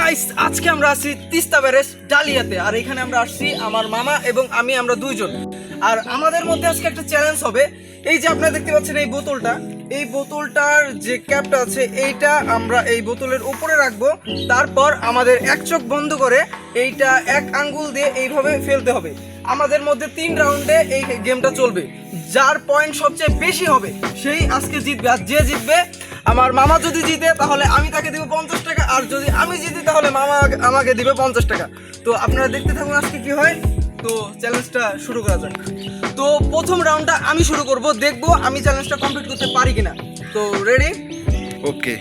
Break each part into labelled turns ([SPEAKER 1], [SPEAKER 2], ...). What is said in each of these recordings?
[SPEAKER 1] Guys আজকে আমরা আসছি তিস্তা ব্যারেজ ডালিয়াতে। আর এখানে আমরা আসছি আমার মামা এবং আমরা দুইজন। আর আমাদের মধ্যে আজকে একটা চ্যালেঞ্জ হবে। এই যে আপনারা দেখতে পাচ্ছেন এই বোতলটার যে ক্যাপটা আছে এইটা আমরা এই বোতলের উপরে রাখবো। তারপর আমাদের এক চোখ বন্ধ করে এইটা এক আঙ্গুল দিয়ে এইভাবে ফেলতে হবে। আমাদের মধ্যে 3 রাউন্ডে এই গেমটা চলবে। যার পয়েন্ট সবচেয়ে বেশি হবে সেই আজকে জিতবে। আর যে জিতবে, আমার মামা যদি জিতে তাহলে আমি তাকে দিব 50 টাকা, আর যদি আমি জিতি তাহলে মামা আমাকে দিবে 50 টাকা। তো আপনারা দেখতে থাকুন আজকে কি হয়। তো চ্যালেঞ্জটা শুরু করা যাক। তো প্রথম রাউন্ডটা আমি শুরু করব, দেখবো আমি চ্যালেঞ্জটা কমপ্লিট করতে পারি কিনা। তো রেডি?
[SPEAKER 2] ওকে,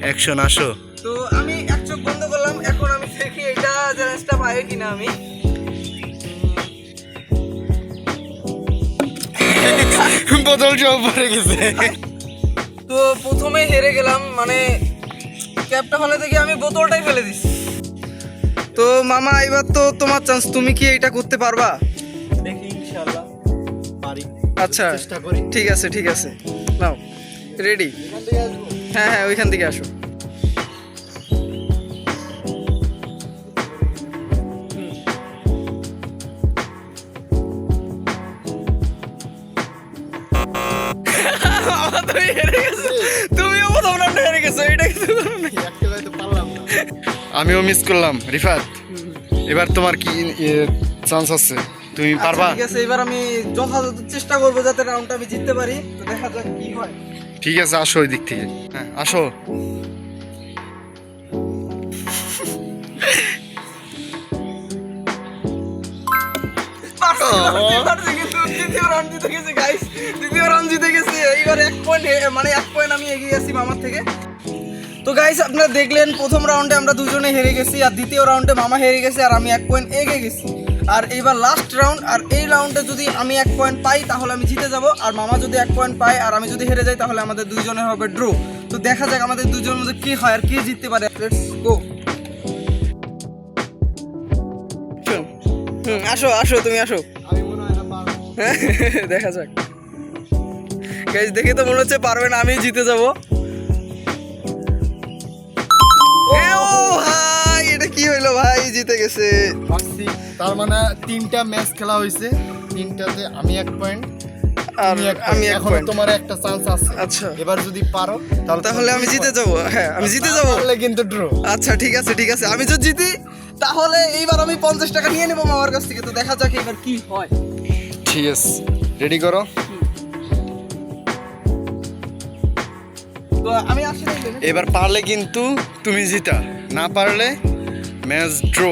[SPEAKER 2] অ্যাকশন, আসো।
[SPEAKER 1] তো আমি এক চোখ বন্ধ করলাম, এখন আমি দেখি এটা চ্যালেঞ্জটা পাই কিনা আমি।
[SPEAKER 2] বোতল সব পড়ে গেছে।
[SPEAKER 1] তো প্রথমে হেরে গেলাম, মানে ক্যাপটা ফেলে থেকে আমি বোতলটাই ফেলে দিছি। তো মামা এবার তো তোমার চান্স, তুমি কি এটা করতে পারবা?
[SPEAKER 2] দেখি ইনশাআল্লাহ পারি।
[SPEAKER 1] আচ্ছা
[SPEAKER 2] চেষ্টা করি।
[SPEAKER 1] ঠিক আছে নাও, রেডি? হ্যাঁ ওইখান থেকে আসো। তুমিও প্রথম রাউন্ডে হেরে গেছো, এটা কিন্তু
[SPEAKER 2] আমিও মিস করলাম। রিফাত, এবার তোমার কি চান্স আছে? তুমি পারবা?
[SPEAKER 1] ঠিক আছে, এবার আমি যথাযথ চেষ্টা করবো যাতে রাউন্ডটা আমি জিততে পারি। তো দেখা যাক কি হয়।
[SPEAKER 2] ঠিক আছে, আসো ওই দিক থেকে। হ্যাঁ আসো।
[SPEAKER 1] দ্বিতীয় রাউন্ড জিতে গেছে। এইবার 1 পয়েন্ট, মানে 1 পয়েন্ট আমি এগিয়ে আছি মামার থেকে। তো গাইস আপনারা দেখলেন প্রথম রাউন্ডে আমরা দুজনে হেরে গেছি, আর দ্বিতীয় রাউন্ডে মামা হেরে গেছে আর আমি 1 পয়েন্ট এগিয়ে গেছি। আর এইবার লাস্ট রাউন্ড, আর এই রাউন্ডে যদি আমি 1 পয়েন্ট পাই তাহলে আমি জিতে যাব, আর মামা যদি 1 পয়েন্ট পায় আর আমি যদি হেরে যাই তাহলে আমাদের দুইজনের হবে ড্র। তো দেখা যাক আমাদের দুজনের মধ্যে কি হয় আর কে জিততে পারে। Let's go. আসো তুমি আসো। দেখা যাক গাইস, দেখে তো মনে হচ্ছে পারবে না, আমি জিতে যাব। এটা কি হইলো ভাই, জিতে গেছে।
[SPEAKER 2] তার মানে 3টা ম্যাচ খেলা হয়েছে, 3টাতে আমি 1 পয়েন্ট
[SPEAKER 1] আর আমি
[SPEAKER 2] এখন তোমার একটা চান্স আছে।
[SPEAKER 1] আচ্ছা,
[SPEAKER 2] এবার যদি পারো
[SPEAKER 1] তাহলে আমি জিতে যাব। হ্যাঁ আমি জিতে যাব,
[SPEAKER 2] তাহলে কিন্তু ড্র।
[SPEAKER 1] আচ্ছা ঠিক আছে আমি যদি জিতি তাহলে এইবার আমি 50 টাকা নিয়ে নেবো মামার কাছ থেকে। তো দেখা যাক এবার কি হয়।
[SPEAKER 2] ঠিক আছে, রেডি করো।
[SPEAKER 1] তো আমি আসি।
[SPEAKER 2] এবার পারলে কিন্তু তুমি জিতা, না পারলে ম্যাচ ড্র।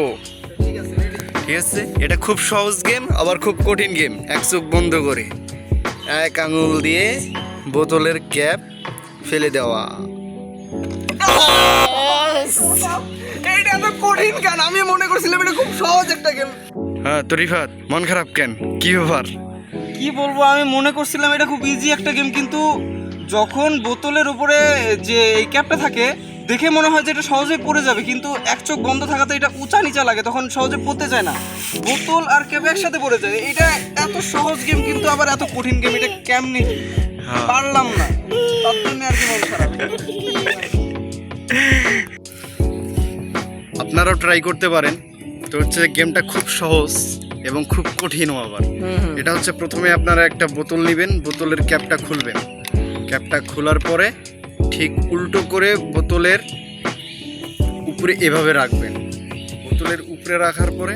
[SPEAKER 1] ঠিক আছে ready?
[SPEAKER 2] ঠিক আছে, এটা খুব সহজ গেম, আবার খুব কঠিন গেম। এক চোখ বন্ধ করে এক আঙুল দিয়ে বোতলের ক্যাপ ফেলে দেওয়া।
[SPEAKER 1] এইটা তো কঠিন কেন? আমি মনে করছিলাম এটা খুব সহজ একটা গেম।
[SPEAKER 2] হ্যাঁ তো রিফাত, মন খারাপ কেন? কি ব্যাপার?
[SPEAKER 1] কি বলবো, আমি মনে করছিলাম এটা খুব ইজি একটা গেম, কিন্তু যখন বোতলের উপরে যে এই ক্যাপটা থাকে দেখে মনে হয় যে এটা সহজেই পড়ে যাবে, কিন্তু এক চোখ বন্ধ থাকাতে এটা উঁচা নিচা লাগে, তখন সহজে পড়তে যায় না। বোতল আর ক্যাপ একসাথে পড়ে যায়। এটা এত সহজ গেম কিন্তু আবার এত কঠিন গেম, এটা কেমনে কি পারলাম না, তার জন্য আর কি মন খারাপ।
[SPEAKER 2] আপনারাও ট্রাই করতে পারেন। তো হচ্ছে গেমটা খুব সহজ এবং খুব কঠিনও আবার। এটা হচ্ছে প্রথমে আপনারা একটা বোতল নেবেন, বোতলের ক্যাপটা খুলবেন। ক্যাপটা খোলার পরে ঠিক উল্টো করে বোতলের উপরে এভাবে রাখবেন। বোতলের উপরে রাখার পরে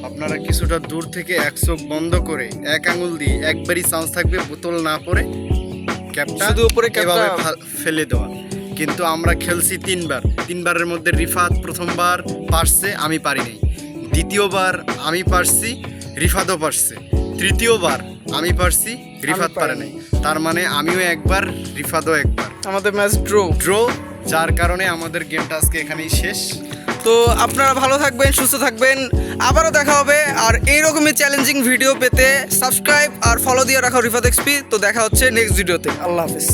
[SPEAKER 2] আপনারা কিছুটা দূর থেকে এক চোখ বন্ধ করে এক আঙুল দিয়ে একবারই চান্স থাকবে বোতল না পড়ে ক্যাপটা
[SPEAKER 1] শুধু উপরে
[SPEAKER 2] এভাবে ফেলে দেওয়া। কিন্তু আমরা খেলছি 3বারের মধ্যে রিফাত প্রথমবার পারছে, আমি পারিনি। দ্বিতীয়বার আমি পারছি, রিফাতও পারছে। তৃতীয়বার আমি পারছি, রিফাত পারে নাই। তার মানে আমিও একবার, রিফাতও একবার।
[SPEAKER 1] আমাদের ম্যাচ ড্র।
[SPEAKER 2] যার কারণে আমাদের গেমটা আজকে এখানেই শেষ।
[SPEAKER 1] তো আপনারা ভালো থাকবেন, সুস্থ থাকবেন, আবারও দেখা হবে। আর এইরকমই চ্যালেঞ্জিং ভিডিও পেতে সাবস্ক্রাইব আর ফলো দিয়ে রাখো রিফাত এক্সপি। তো দেখা হচ্ছে নেক্সট ভিডিওতে। আল্লাহ হাফেজ।